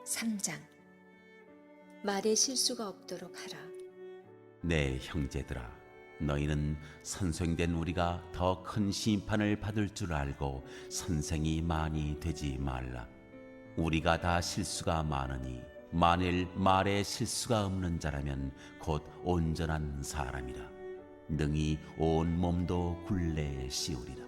3장. 말에 실수가 없도록 하라. 내 형제들아, 너희는 선생된 우리가 더 큰 심판을 받을 줄 알고 선생이 많이 되지 말라. 우리가 다 실수가 많으니 만일 말에 실수가 없는 자라면 곧 온전한 사람이라. 능히 온 몸도 굴레에 씌우리라.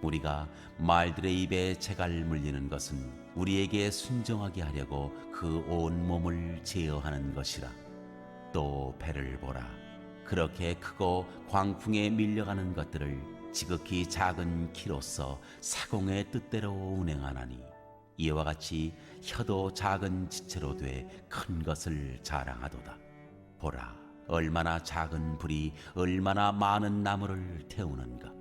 우리가 말들의 입에 재갈 물리는 것은 우리에게 순종하게 하려고 그 온 몸을 제어하는 것이라. 또 배를 보라. 그렇게 크고 광풍에 밀려가는 것들을 지극히 작은 키로서 사공의 뜻대로 운행하나니, 이와 같이 혀도 작은 지체로 돼 큰 것을 자랑하도다. 보라, 얼마나 작은 불이 얼마나 많은 나무를 태우는가.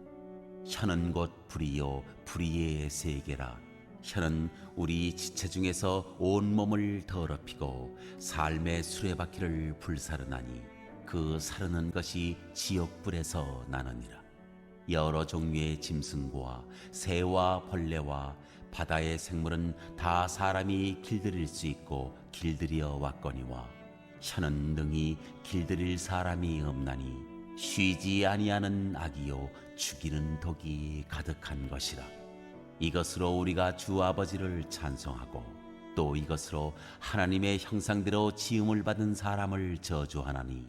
혀는 곧 불이요 불의의 세계라. 혀는 우리 지체 중에서 온몸을 더럽히고 삶의 수레바퀴를 불사르나니, 그 사르는 것이 지옥불에서 나느니라. 여러 종류의 짐승과 새와 벌레와 바다의 생물은 다 사람이 길들일 수 있고 길들여 왔거니와, 혀는 능히 길들일 사람이 없나니 쉬지 아니하는 악이요 죽이는 독이 가득한 것이라. 이것으로 우리가 주 아버지를 찬송하고 또 이것으로 하나님의 형상대로 지음을 받은 사람을 저주하나니,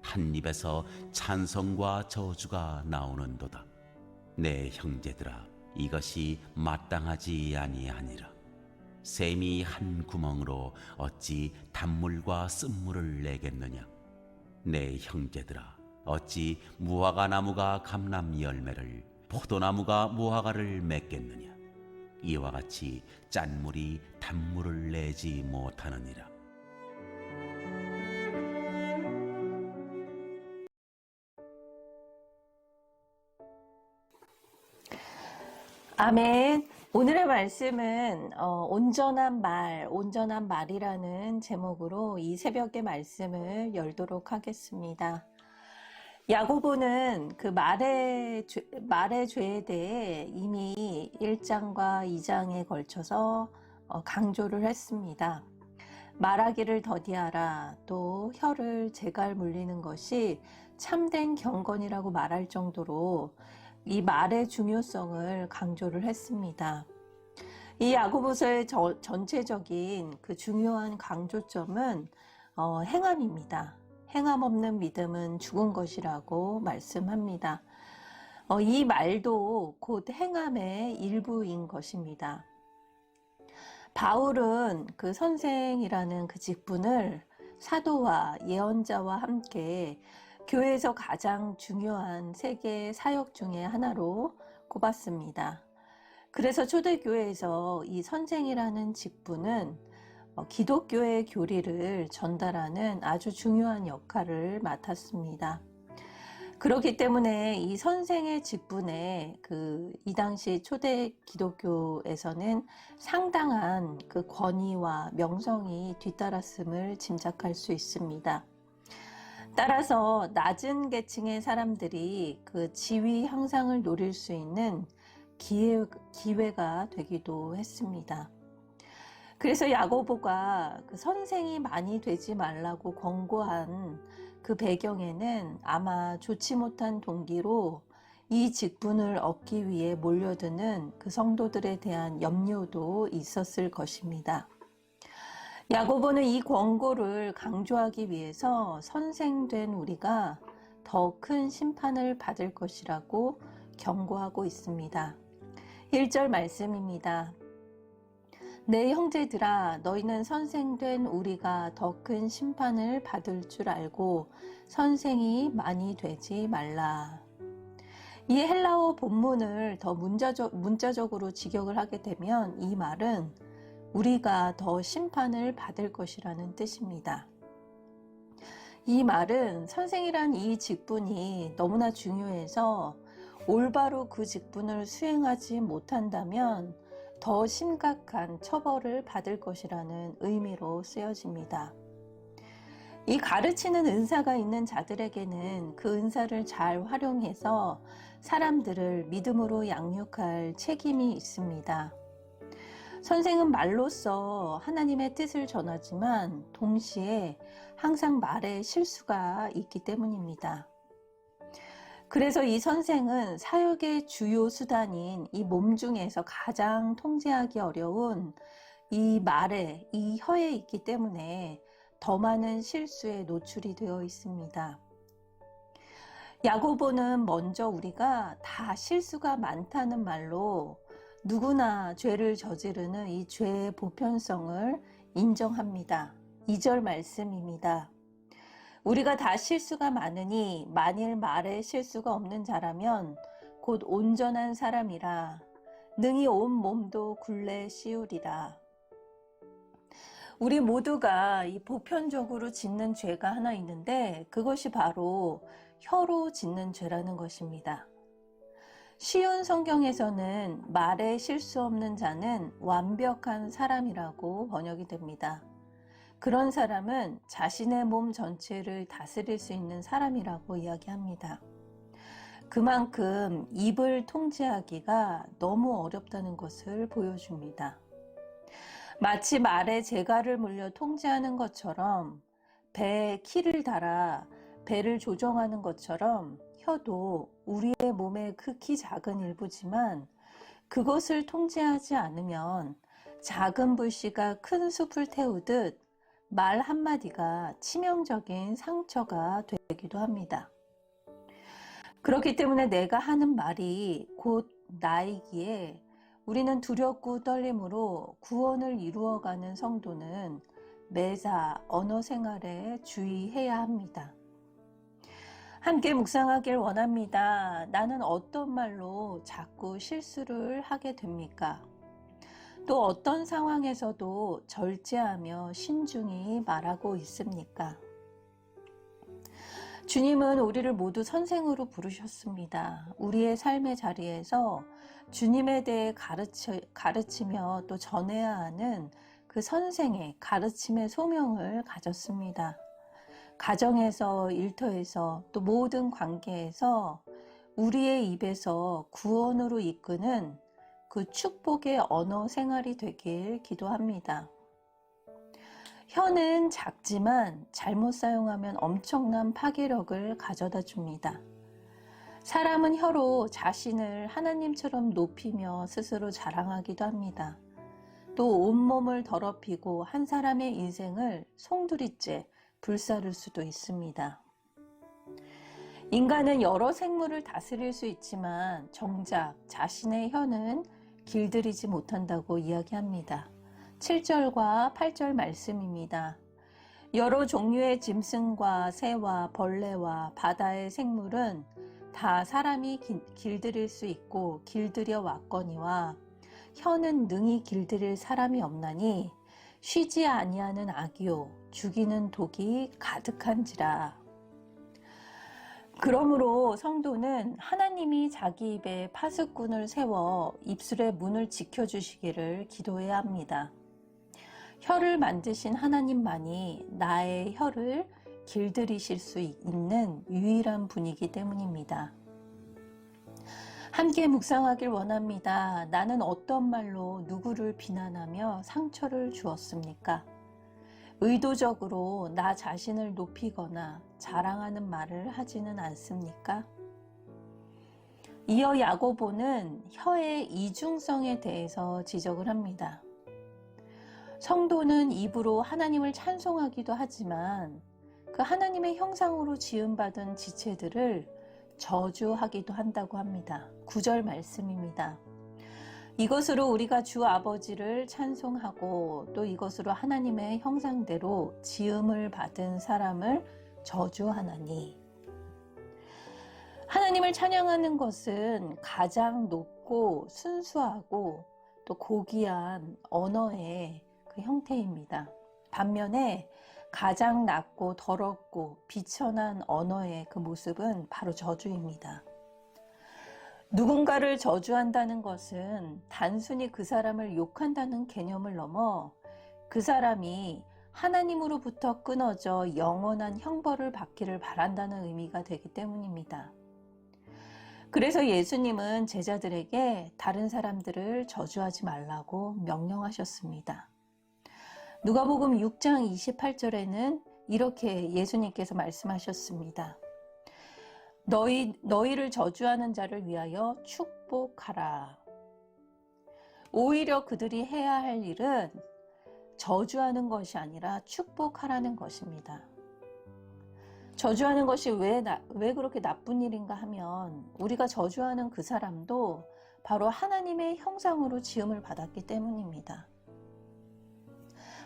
한 입에서 찬송과 저주가 나오는도다. 내 형제들아, 이것이 마땅하지 아니하니라. 샘이 한 구멍으로 어찌 단물과 쓴물을 내겠느냐. 내 형제들아, 어찌 무화과 나무가 감람 열매를, 포도나무가 무화과를 맺겠느냐. 이와 같이 짠물이 단물을 내지 못하느니라. 아멘. 오늘의 말씀은 온전한 말이라는 제목으로 이 새벽의 말씀을 열도록 하겠습니다. 야고보는 그 말의 죄에 대해 이미 1장과 2장에 걸쳐서 강조를 했습니다. 말하기를 더디하라, 또 혀를 재갈 물리는 것이 참된 경건이라고 말할 정도로 이 말의 중요성을 강조를 했습니다. 이 야고보서의 전체적인 그 중요한 강조점은 행함입니다. 행함 없는 믿음은 죽은 것이라고 말씀합니다. 이 말도 곧 행함의 일부인 것입니다. 바울은 그 선생이라는 그 직분을 사도와 예언자와 함께 교회에서 가장 중요한 세 개의 사역 중에 하나로 꼽았습니다. 그래서 초대교회에서 이 선생이라는 직분은 기독교의 교리를 전달하는 아주 중요한 역할을 맡았습니다. 그렇기 때문에 이 선생의 직분에 이 당시 초대 기독교에서는 상당한 그 권위와 명성이 뒤따랐음을 짐작할 수 있습니다. 따라서 낮은 계층의 사람들이 그 지위 향상을 노릴 수 있는 기회가 되기도 했습니다. 그래서 야고보가 그 선생이 많이 되지 말라고 권고한 그 배경에는 아마 좋지 못한 동기로 이 직분을 얻기 위해 몰려드는 그 성도들에 대한 염려도 있었을 것입니다. 야고보는 이 권고를 강조하기 위해서 선생된 우리가 더 큰 심판을 받을 것이라고 경고하고 있습니다. 1절 말씀입니다. 내 형제들아, 너희는 선생된 우리가 더 큰 심판을 받을 줄 알고 선생이 많이 되지 말라. 이 헬라어 본문을 더 문자적으로 직역을 하게 되면 이 말은 우리가 더 심판을 받을 것이라는 뜻입니다. 이 말은 선생이란 이 직분이 너무나 중요해서 올바로 그 직분을 수행하지 못한다면 더 심각한 처벌을 받을 것이라는 의미로 쓰여집니다. 이 가르치는 은사가 있는 자들에게는 그 은사를 잘 활용해서 사람들을 믿음으로 양육할 책임이 있습니다. 선생은 말로써 하나님의 뜻을 전하지만 동시에 항상 말에 실수가 있기 때문입니다. 그래서 이 선생은 사역의 주요 수단인 이 몸 중에서 가장 통제하기 어려운 이 말에, 이 혀에 있기 때문에 더 많은 실수에 노출이 되어 있습니다. 야고보는 먼저 우리가 다 실수가 많다는 말로 누구나 죄를 저지르는 이 죄의 보편성을 인정합니다. 2절 말씀입니다. 우리가 다 실수가 많으니 만일 말에 실수가 없는 자라면 곧 온전한 사람이라 능히 온 몸도 굴레 씌우리라. 우리 모두가 이 보편적으로 짓는 죄가 하나 있는데 그것이 바로 혀로 짓는 죄라는 것입니다. 쉬운 성경에서는 말에 실수 없는 자는 완벽한 사람이라고 번역이 됩니다. 그런 사람은 자신의 몸 전체를 다스릴 수 있는 사람이라고 이야기합니다. 그만큼 입을 통제하기가 너무 어렵다는 것을 보여줍니다. 마치 말에 재갈을 물려 통제하는 것처럼 배에 키를 달아 배를 조정하는 것처럼 혀도 우리의 몸의 극히 작은 일부지만 그것을 통제하지 않으면 작은 불씨가 큰 숲을 태우듯 말 한마디가 치명적인 상처가 되기도 합니다. 그렇기 때문에 내가 하는 말이 곧 나이기에 우리는 두렵고 떨림으로 구원을 이루어가는 성도는 매사 언어 생활에 주의해야 합니다. 함께 묵상하길 원합니다. 나는 어떤 말로 자꾸 실수를 하게 됩니까? 또 어떤 상황에서도 절제하며 신중히 말하고 있습니까? 주님은 우리를 모두 선생으로 부르셨습니다. 우리의 삶의 자리에서 주님에 대해 가르치며 또 전해야 하는 그 선생의 가르침의 소명을 가졌습니다. 가정에서, 일터에서, 또 모든 관계에서 우리의 입에서 구원으로 이끄는 그 축복의 언어 생활이 되길 기도합니다. 혀는 작지만 잘못 사용하면 엄청난 파괴력을 가져다 줍니다. 사람은 혀로 자신을 하나님처럼 높이며 스스로 자랑하기도 합니다. 또 온몸을 더럽히고 한 사람의 인생을 송두리째 불사를 수도 있습니다. 인간은 여러 생물을 다스릴 수 있지만 정작 자신의 혀는 길들이지 못한다고 이야기합니다. 7절과 8절 말씀입니다. 여러 종류의 짐승과 새와 벌레와 바다의 생물은 다 사람이 길들일 수 있고 길들여 왔거니와 혀는 능히 길들일 사람이 없나니 쉬지 아니하는 악이요 죽이는 독이 가득한지라. 그러므로 성도는 하나님이 자기 입에 파수꾼을 세워 입술의 문을 지켜주시기를 기도해야 합니다. 혀를 만드신 하나님만이 나의 혀를 길들이실 수 있는 유일한 분이기 때문입니다. 함께 묵상하길 원합니다. 나는 어떤 말로 누구를 비난하며 상처를 주었습니까? 의도적으로 나 자신을 높이거나 자랑하는 말을 하지는 않습니까? 이어 야고보는 혀의 이중성에 대해서 지적을 합니다. 성도는 입으로 하나님을 찬송하기도 하지만 그 하나님의 형상으로 지음받은 지체들을 저주하기도 한다고 합니다. 9절 말씀입니다. 이것으로 우리가 주 아버지를 찬송하고 또 이것으로 하나님의 형상대로 지음을 받은 사람을 저주하나니. 하나님을 찬양하는 것은 가장 높고 순수하고 또 고귀한 언어의 그 형태입니다. 반면에 가장 낮고 더럽고 비천한 언어의 그 모습은 바로 저주입니다. 누군가를 저주한다는 것은 단순히 그 사람을 욕한다는 개념을 넘어 그 사람이 하나님으로부터 끊어져 영원한 형벌을 받기를 바란다는 의미가 되기 때문입니다. 그래서 예수님은 제자들에게 다른 사람들을 저주하지 말라고 명령하셨습니다. 누가복음 6장 28절에는 이렇게 예수님께서 말씀하셨습니다. 너희를 저주하는 자를 위하여 축복하라. 오히려 그들이 해야 할 일은 저주하는 것이 아니라 축복하라는 것입니다. 저주하는 것이 왜 그렇게 나쁜 일인가 하면 우리가 저주하는 그 사람도 바로 하나님의 형상으로 지음을 받았기 때문입니다.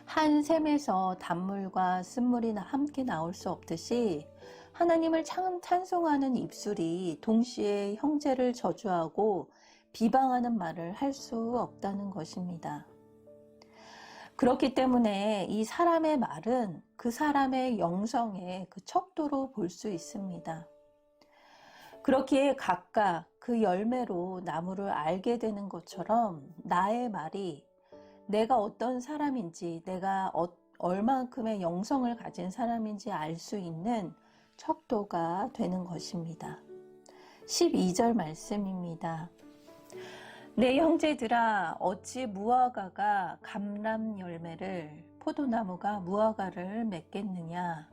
한 샘에서 단물과 쓴물이 함께 나올 수 없듯이 하나님을 찬송하는 입술이 동시에 형제를 저주하고 비방하는 말을 할 수 없다는 것입니다. 그렇기 때문에 이 사람의 말은 그 사람의 영성의 그 척도로 볼 수 있습니다. 그렇기에 각각 그 열매로 나무를 알게 되는 것처럼 나의 말이 내가 어떤 사람인지, 내가 얼만큼의 영성을 가진 사람인지 알 수 있는 척도가 되는 것입니다. 12절 말씀입니다. 내 형제들아, 어찌 무화과가 감람 열매를, 포도나무가 무화과를 맺겠느냐?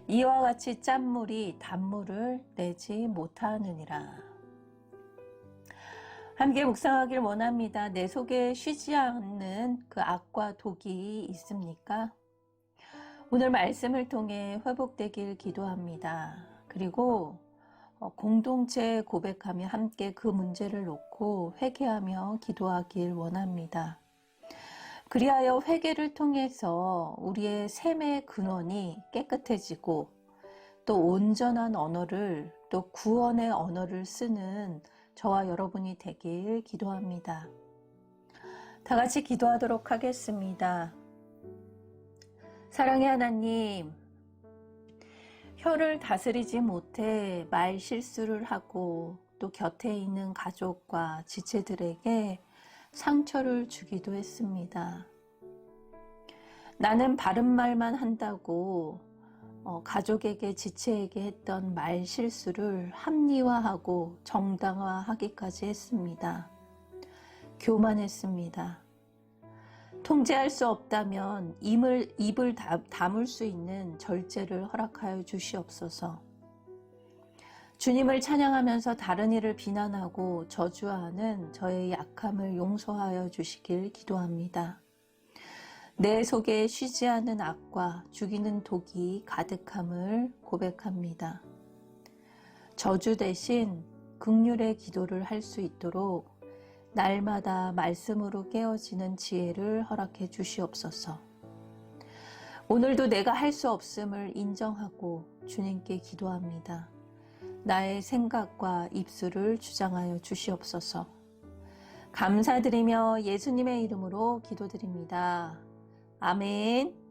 이와 같이 짠물이 단물을 내지 못하느니라. 함께 묵상하길 원합니다. 내 속에 쉬지 않는 그 악과 독이 있습니까? 오늘 말씀을 통해 회복되길 기도합니다. 그리고 공동체 고백하며 함께 그 문제를 놓고 회개하며 기도하길 원합니다. 그리하여 회개를 통해서 우리의 샘의 근원이 깨끗해지고 또 온전한 언어를, 또 구원의 언어를 쓰는 저와 여러분이 되길 기도합니다. 다 같이 기도하도록 하겠습니다. 사랑의 하나님, 혀를 다스리지 못해 말 실수를 하고 또 곁에 있는 가족과 지체들에게 상처를 주기도 했습니다. 나는 바른 말만 한다고 가족에게, 지체에게 했던 말 실수를 합리화하고 정당화하기까지 했습니다. 교만했습니다. 통제할 수 없다면 입을 다물 수 있는 절제를 허락하여 주시옵소서. 주님을 찬양하면서 다른 이를 비난하고 저주하는 저의 약함을 용서하여 주시길 기도합니다. 내 속에 쉬지 않는 악과 죽이는 독이 가득함을 고백합니다. 저주 대신 긍휼의 기도를 할 수 있도록 날마다 말씀으로 깨어지는 지혜를 허락해 주시옵소서. 오늘도 내가 할 수 없음을 인정하고 주님께 기도합니다. 나의 생각과 입술을 주장하여 주시옵소서. 감사드리며 예수님의 이름으로 기도드립니다. 아멘.